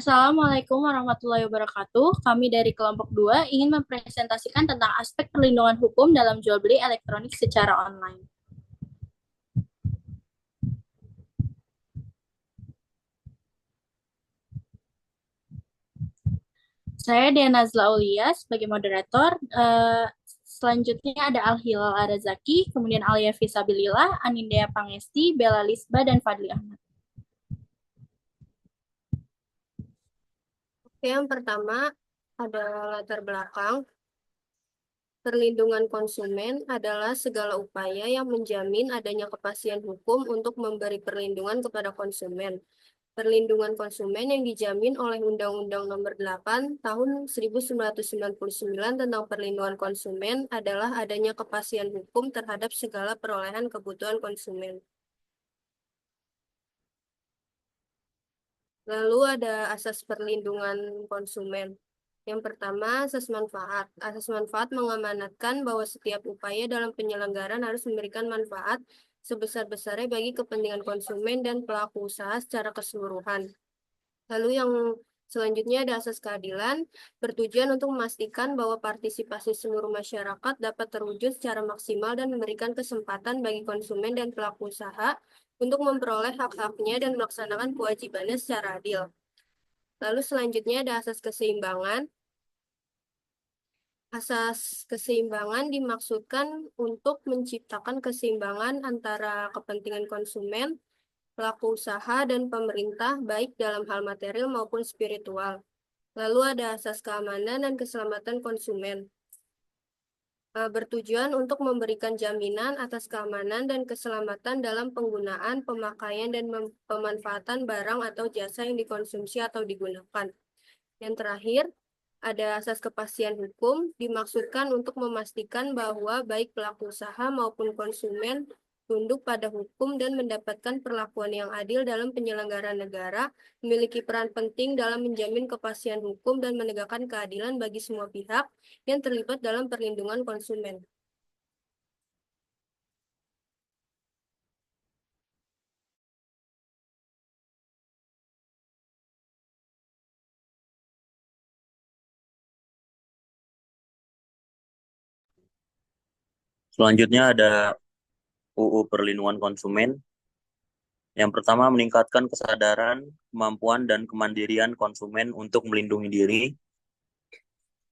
Assalamualaikum warahmatullahi wabarakatuh. Kami dari kelompok 2 ingin mempresentasikan tentang aspek perlindungan hukum dalam jual beli elektronik secara online. Saya Diana Zlaulia sebagai moderator. Selanjutnya ada Al-Hilal Arazaki, kemudian Alia Fisabilillah, Anindya Pangesti, Bella Lisba, dan Fadli Ahmad. Oke, yang pertama ada latar belakang. Perlindungan konsumen adalah segala upaya yang menjamin adanya kepastian hukum untuk memberi perlindungan kepada konsumen. Perlindungan konsumen yang dijamin oleh Undang-Undang Nomor 8 Tahun 1999 tentang perlindungan konsumen adalah adanya kepastian hukum terhadap segala perolehan kebutuhan konsumen. Lalu ada asas perlindungan konsumen. Yang pertama, asas manfaat. Asas manfaat mengamanatkan bahwa setiap upaya dalam penyelenggaraan harus memberikan manfaat sebesar-besarnya bagi kepentingan konsumen dan pelaku usaha secara keseluruhan. Lalu yang selanjutnya ada asas keadilan, bertujuan untuk memastikan bahwa partisipasi seluruh masyarakat dapat terwujud secara maksimal dan memberikan kesempatan bagi konsumen dan pelaku usaha untuk memperoleh hak-haknya dan melaksanakan kewajibannya secara adil. Lalu selanjutnya ada asas keseimbangan. Asas keseimbangan dimaksudkan untuk menciptakan keseimbangan antara kepentingan konsumen, pelaku usaha, dan pemerintah, baik dalam hal material maupun spiritual. Lalu ada asas keamanan dan keselamatan konsumen. Bertujuan untuk memberikan jaminan atas keamanan dan keselamatan dalam penggunaan, pemakaian, dan pemanfaatan barang atau jasa yang dikonsumsi atau digunakan. Yang terakhir, ada asas kepastian hukum, dimaksudkan untuk memastikan bahwa baik pelaku usaha maupun konsumen tunduk pada hukum dan mendapatkan perlakuan yang adil dalam penyelenggaraan negara, memiliki peran penting dalam menjamin kepastian hukum dan menegakkan keadilan bagi semua pihak yang terlibat dalam perlindungan konsumen. Selanjutnya ada UU Perlindungan Konsumen. Yang pertama, meningkatkan kesadaran, kemampuan, dan kemandirian konsumen untuk melindungi diri.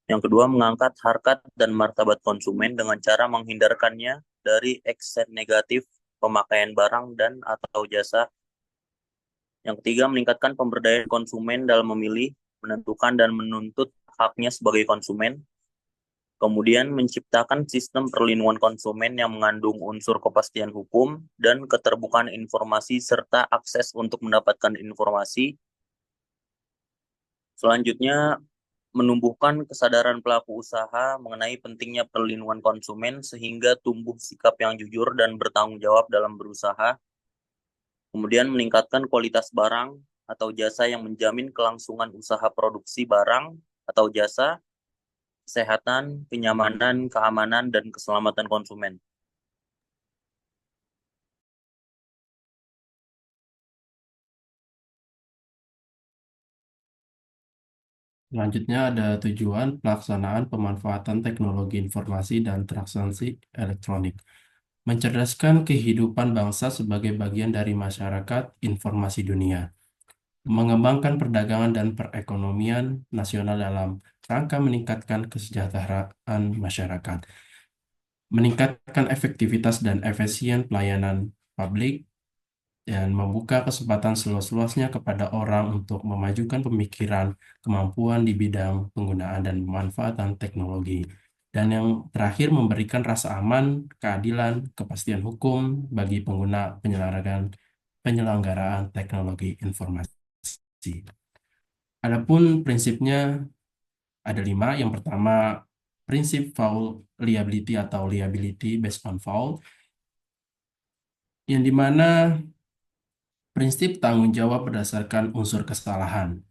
Yang kedua, mengangkat harkat dan martabat konsumen dengan cara menghindarkannya dari ekses negatif pemakaian barang dan atau jasa. Yang ketiga, meningkatkan pemberdayaan konsumen dalam memilih, menentukan, dan menuntut haknya sebagai konsumen. Kemudian menciptakan sistem perlindungan konsumen yang mengandung unsur kepastian hukum dan keterbukaan informasi serta akses untuk mendapatkan informasi. Selanjutnya, menumbuhkan kesadaran pelaku usaha mengenai pentingnya perlindungan konsumen sehingga tumbuh sikap yang jujur dan bertanggung jawab dalam berusaha. Kemudian meningkatkan kualitas barang atau jasa yang menjamin kelangsungan usaha produksi barang atau jasa, kesehatan, kenyamanan, keamanan, dan keselamatan konsumen. Selanjutnya ada tujuan pelaksanaan pemanfaatan teknologi informasi dan transaksi elektronik. Mencerdaskan kehidupan bangsa sebagai bagian dari masyarakat informasi dunia. Mengembangkan perdagangan dan perekonomian nasional dalam rangka meningkatkan kesejahteraan masyarakat. Meningkatkan efektivitas dan efisien pelayanan publik dan membuka kesempatan seluas-luasnya kepada orang untuk memajukan pemikiran, kemampuan di bidang penggunaan dan pemanfaatan teknologi. Dan yang terakhir, memberikan rasa aman, keadilan, kepastian hukum bagi pengguna penyelenggaraan teknologi informasi. Adapun prinsipnya ada 5. Yang pertama, prinsip foul liability atau liability based on foul, yang dimana prinsip tanggung jawab berdasarkan unsur kesalahan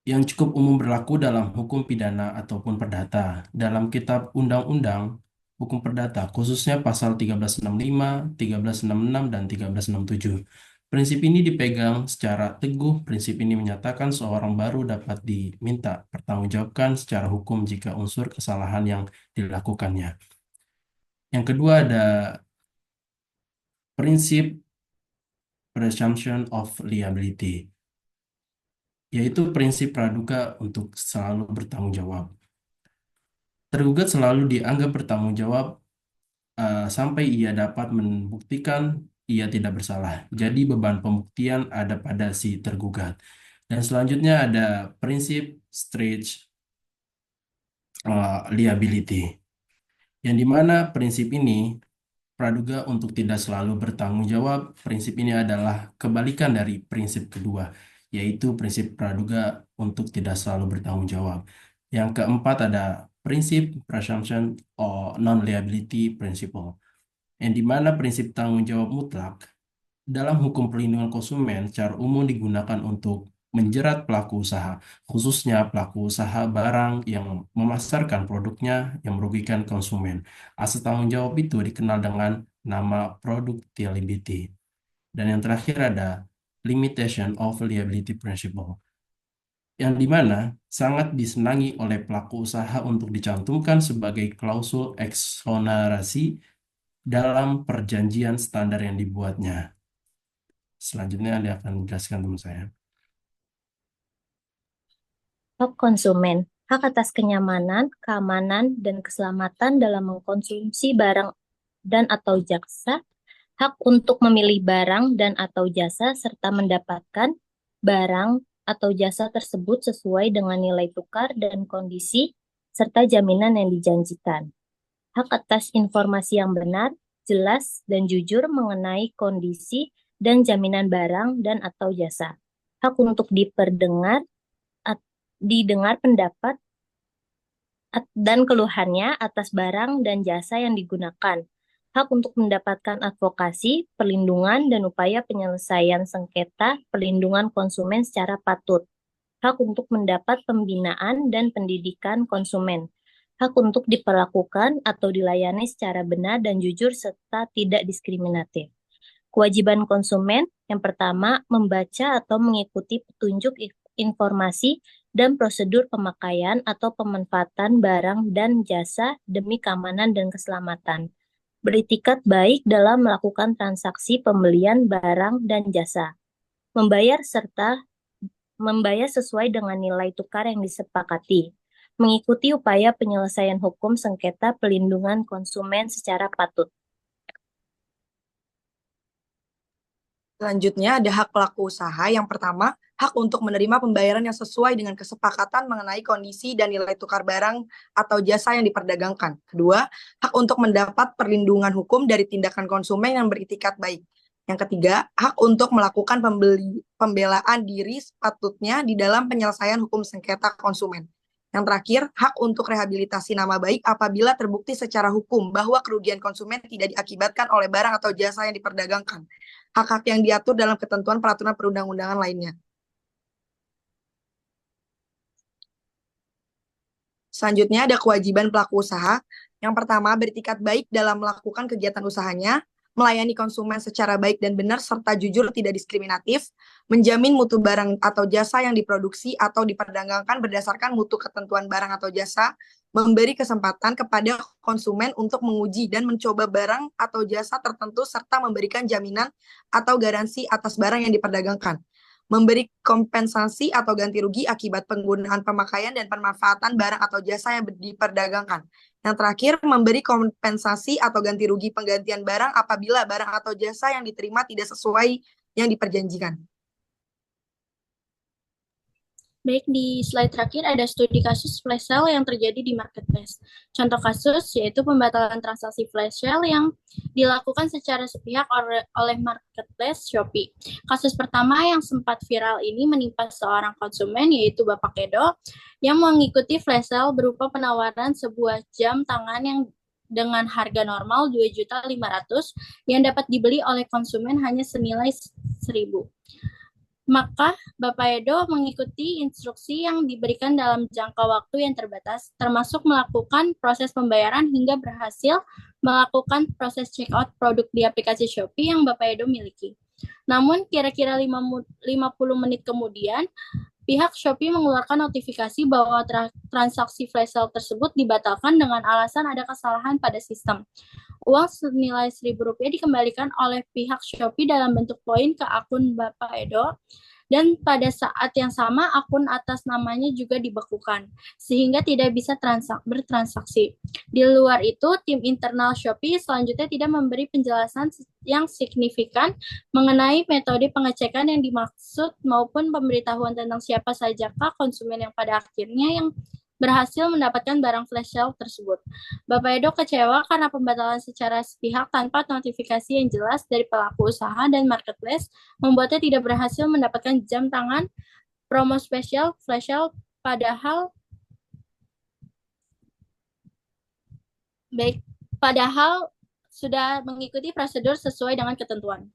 yang cukup umum berlaku dalam hukum pidana ataupun perdata. Dalam kitab undang-undang hukum perdata, khususnya pasal 1365, 1366, dan 1367, Prinsip ini dipegang secara teguh. Prinsip ini menyatakan seorang baru dapat diminta pertanggungjawabkan secara hukum jika unsur kesalahan yang dilakukannya. Yang kedua ada prinsip presumption of liability, yaitu prinsip praduga untuk selalu bertanggung jawab. Tergugat selalu dianggap bertanggung jawab sampai ia dapat membuktikan ia tidak bersalah. Jadi beban pembuktian ada pada si tergugat. Dan selanjutnya ada prinsip strict liability, yang dimana prinsip ini praduga untuk tidak selalu bertanggung jawab. Prinsip ini adalah kebalikan dari prinsip kedua, yaitu prinsip praduga untuk tidak selalu bertanggung jawab. Yang keempat ada prinsip presumption or non-liability principle, yang dimana prinsip tanggung jawab mutlak dalam hukum perlindungan konsumen secara umum digunakan untuk menjerat pelaku usaha, khususnya pelaku usaha barang yang memasarkan produknya yang merugikan konsumen. Asas tanggung jawab itu dikenal dengan nama productivity. Dan yang terakhir ada limitation of liability principle, yang dimana sangat disenangi oleh pelaku usaha untuk dicantumkan sebagai klausul eksonerasi dalam perjanjian standar yang dibuatnya. Selanjutnya dia akan menjelaskan teman saya. Hak konsumen, hak atas kenyamanan, keamanan, dan keselamatan dalam mengkonsumsi barang dan atau jasa, hak untuk memilih barang dan atau jasa, serta mendapatkan barang atau jasa tersebut sesuai dengan nilai tukar dan kondisi, serta jaminan yang dijanjikan. Hak atas informasi yang benar, jelas, dan jujur mengenai kondisi dan jaminan barang dan atau jasa. Hak untuk didengar pendapat dan keluhannya atas barang dan jasa yang digunakan. Hak untuk mendapatkan advokasi, perlindungan, dan upaya penyelesaian sengketa perlindungan konsumen secara patut. Hak untuk mendapat pembinaan dan pendidikan konsumen. Hak untuk diperlakukan atau dilayani secara benar dan jujur serta tidak diskriminatif. Kewajiban konsumen yang pertama, membaca atau mengikuti petunjuk informasi dan prosedur pemakaian atau pemanfaatan barang dan jasa demi keamanan dan keselamatan. Beritikat baik dalam melakukan transaksi pembelian barang dan jasa. Membayar sesuai dengan nilai tukar yang disepakati. Mengikuti upaya penyelesaian hukum sengketa perlindungan konsumen secara patut. Selanjutnya ada hak pelaku usaha. Yang pertama, hak untuk menerima pembayaran yang sesuai dengan kesepakatan mengenai kondisi dan nilai tukar barang atau jasa yang diperdagangkan. Kedua, hak untuk mendapat perlindungan hukum dari tindakan konsumen yang beritikat baik. Yang ketiga, hak untuk melakukan pembelaan diri sepatutnya di dalam penyelesaian hukum sengketa konsumen. Yang terakhir, hak untuk rehabilitasi nama baik apabila terbukti secara hukum bahwa kerugian konsumen tidak diakibatkan oleh barang atau jasa yang diperdagangkan. Hak-hak yang diatur dalam ketentuan peraturan perundang-undangan lainnya. Selanjutnya ada kewajiban pelaku usaha. Yang pertama, beritikat baik dalam melakukan kegiatan usahanya, melayani konsumen secara baik dan benar serta jujur tidak diskriminatif, menjamin mutu barang atau jasa yang diproduksi atau diperdagangkan berdasarkan mutu ketentuan barang atau jasa, memberi kesempatan kepada konsumen untuk menguji dan mencoba barang atau jasa tertentu serta memberikan jaminan atau garansi atas barang yang diperdagangkan, memberi kompensasi atau ganti rugi akibat penggunaan pemakaian dan pemanfaatan barang atau jasa yang diperdagangkan. Yang terakhir, memberi kompensasi atau ganti rugi penggantian barang apabila barang atau jasa yang diterima tidak sesuai yang diperjanjikan. Baik, di slide terakhir ada studi kasus flash sale yang terjadi di marketplace. Contoh kasus yaitu pembatalan transaksi flash sale yang dilakukan secara sepihak oleh marketplace Shopee. Kasus pertama yang sempat viral ini menimpa seorang konsumen yaitu Bapak Edo yang mengikuti flash sale berupa penawaran sebuah jam tangan yang dengan harga normal 2.500.000 yang dapat dibeli oleh konsumen hanya senilai 1.000. Maka Bapak Edo mengikuti instruksi yang diberikan dalam jangka waktu yang terbatas, termasuk melakukan proses pembayaran hingga berhasil melakukan proses check out produk di aplikasi Shopee yang Bapak Edo miliki. Namun kira-kira 50 menit kemudian, pihak Shopee mengeluarkan notifikasi bahwa transaksi flash sale tersebut dibatalkan dengan alasan ada kesalahan pada sistem. Uang senilai Rp1.000 dikembalikan oleh pihak Shopee dalam bentuk poin ke akun Bapak Edo, dan pada saat yang sama akun atas namanya juga dibekukan, sehingga tidak bisa bertransaksi. Di luar itu, tim internal Shopee selanjutnya tidak memberi penjelasan yang signifikan mengenai metode pengecekan yang dimaksud maupun pemberitahuan tentang siapa sajakah konsumen yang pada akhirnya yang berhasil mendapatkan barang flash sale tersebut. Bapak Edo kecewa karena pembatalan secara sepihak tanpa notifikasi yang jelas dari pelaku usaha dan marketplace membuatnya tidak berhasil mendapatkan jam tangan promo spesial flash sale padahal sudah mengikuti prosedur sesuai dengan ketentuan.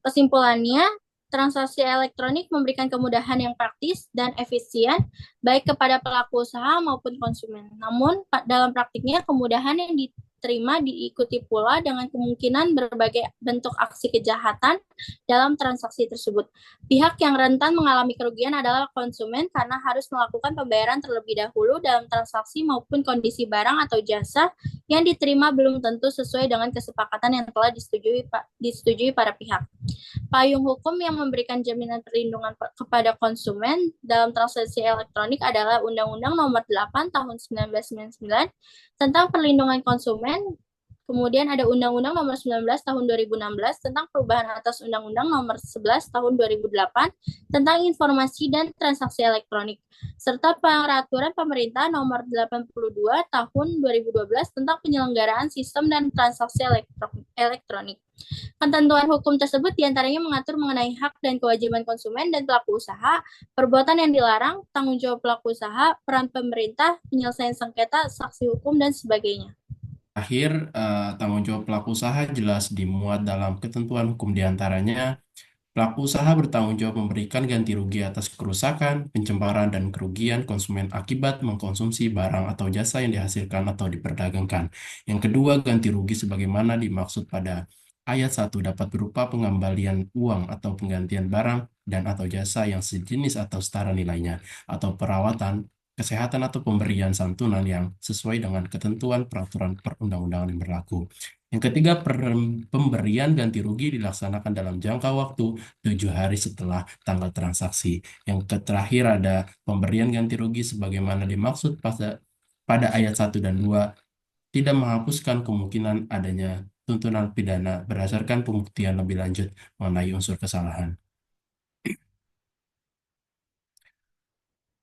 Kesimpulannya, transaksi elektronik memberikan kemudahan yang praktis dan efisien baik kepada pelaku usaha maupun konsumen. Namun, dalam praktiknya kemudahan yang diterima diikuti pula dengan kemungkinan berbagai bentuk aksi kejahatan dalam transaksi tersebut. Pihak yang rentan mengalami kerugian adalah konsumen karena harus melakukan pembayaran terlebih dahulu dalam transaksi maupun kondisi barang atau jasa yang diterima belum tentu sesuai dengan kesepakatan yang telah disetujui para pihak. Payung hukum yang memberikan jaminan perlindungan kepada konsumen dalam transaksi elektronik adalah Undang-Undang Nomor 8 Tahun 1999 tentang perlindungan konsumen. Kemudian ada Undang-Undang Nomor 19 Tahun 2016 tentang perubahan atas Undang-Undang Nomor 11 Tahun 2008 tentang informasi dan transaksi elektronik, serta Peraturan Pemerintah Nomor 82 Tahun 2012 tentang penyelenggaraan sistem dan transaksi elektronik. Ketentuan hukum tersebut diantaranya mengatur mengenai hak dan kewajiban konsumen dan pelaku usaha, perbuatan yang dilarang, tanggung jawab pelaku usaha, peran pemerintah, penyelesaian sengketa, saksi hukum, dan sebagainya. Akhir, tanggung jawab pelaku usaha jelas dimuat dalam ketentuan hukum diantaranya. Pelaku usaha bertanggung jawab memberikan ganti rugi atas kerusakan, pencemaran, dan kerugian konsumen akibat mengkonsumsi barang atau jasa yang dihasilkan atau diperdagangkan. Yang kedua, ganti rugi sebagaimana dimaksud pada ayat 1 dapat berupa pengembalian uang atau penggantian barang dan atau jasa yang sejenis atau setara nilainya, atau perawatan, kesehatan atau pemberian santunan yang sesuai dengan ketentuan peraturan perundang-undangan yang berlaku. Yang ketiga, pemberian ganti rugi dilaksanakan dalam jangka waktu 7 hari setelah tanggal transaksi. Yang terakhir ada pemberian ganti rugi sebagaimana dimaksud pada ayat 1 dan 2 tidak menghapuskan kemungkinan adanya tuntunan pidana berdasarkan pembuktian lebih lanjut mengenai unsur kesalahan.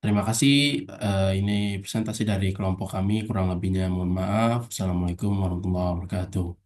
Terima kasih. Ini presentasi dari kelompok kami. Kurang lebihnya mohon maaf. Assalamualaikum warahmatullahi wabarakatuh.